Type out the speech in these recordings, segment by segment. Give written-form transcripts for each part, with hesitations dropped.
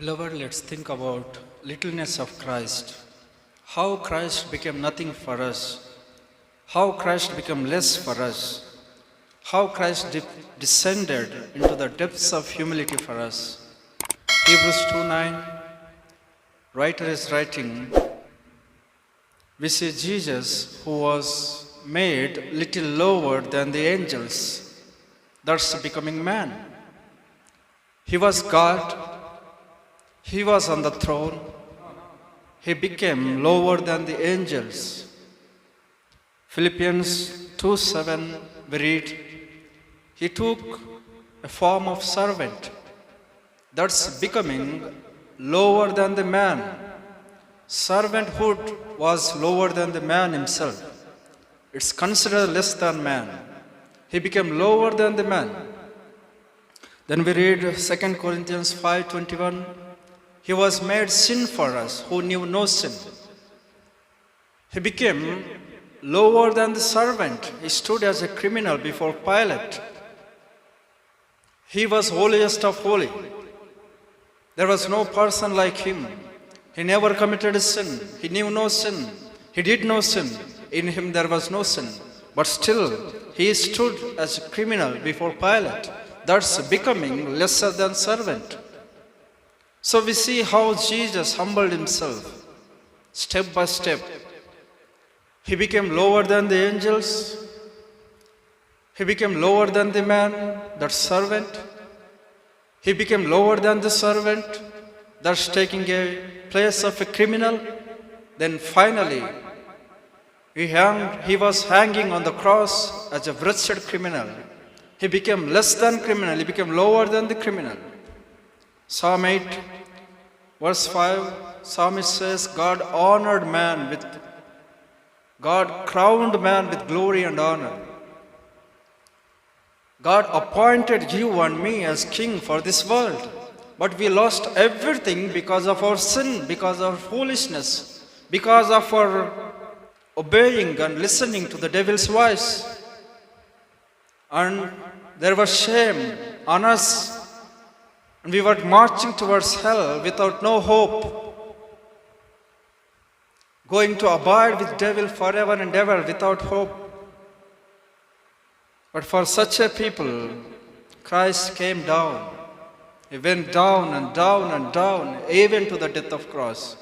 Beloved, let's think about littleness of Christ. How Christ became nothing for us. How Christ became less for us. How Christ descended into the depths of humility for us. Hebrews 2:9, writer is writing, we see Jesus who was made little lower than the angels, thus becoming man. He was God. He was on the throne. He became lower than the angels. Philippians 2:7 we read, he took a form of servant, thus becoming lower than the man. Servanthood was lower than the man himself. It's considered less than man. He became lower than the man. Then we read 2 Corinthians 5:21. He was made sin for us who knew no sin. He became lower than the servant. He stood as a criminal before Pilate. He was holiest of holy. There was no person like him. He never committed a sin. He knew no sin. He did no sin. In him there was no sin. But still, he stood as a criminal before Pilate, thus becoming lesser than servant. So we see how Jesus humbled himself, step by step. He became lower than the angels. He became lower than the man, that servant. He became lower than the servant, thus taking a place of a criminal. Then finally, he was hanging on the cross as a wretched criminal. He became less than criminal. He became lower than the criminal. Psalm 8, verse 5, psalmist says, God crowned man with glory and honor. God appointed you and me as king for this world. But we lost everything because of our sin, because of foolishness, because of our obeying and listening to the devil's voice. And there was shame on us. And we were marching towards hell without no hope, going to abide with devil forever and ever without hope. But for such a people, Christ came down. He went down and down and down, even to the death of cross.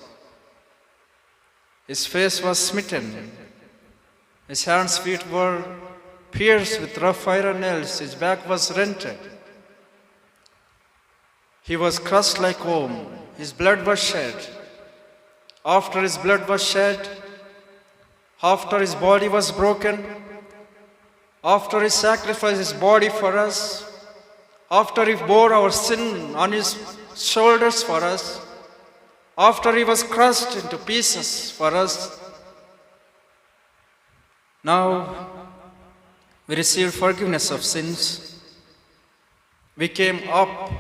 His face was smitten. His hands, feet were pierced with rough iron nails. His back was rented. He was crushed like worm. His blood was shed. After his blood was shed, after his body was broken, after he sacrificed his body for us, after he bore our sin on his shoulders for us, after he was crushed into pieces for us, now we receive forgiveness of sins. We came up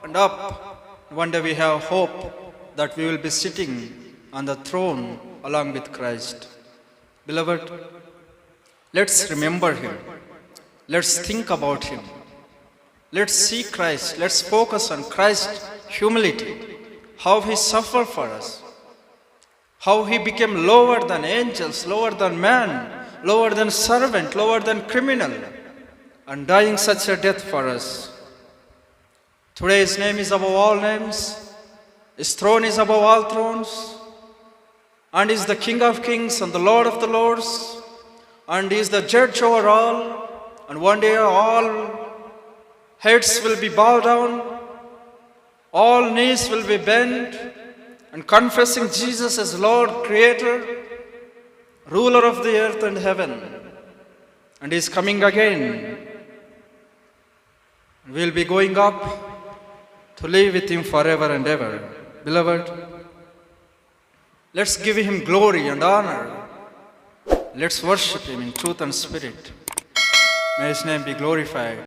and up. One day we have hope that we will be sitting on the throne along with Christ. Beloved, let's remember him. Let's think about him. Let's see Christ. Let's focus on Christ's humility. How he suffered for us. How he became lower than angels, lower than man, lower than servant, lower than criminal, and dying such a death for us. Today his name is above all names. His throne is above all thrones. And he is the King of kings and the Lord of the lords. And he is the judge over all. And one day all heads will be bowed down. All knees will be bent. And confessing Jesus as Lord, Creator, ruler of the earth and heaven. And he is coming again. We'll be going up to live with him forever and ever. Beloved, let's give him glory and honor. Let's worship him in truth and spirit. May his name be glorified.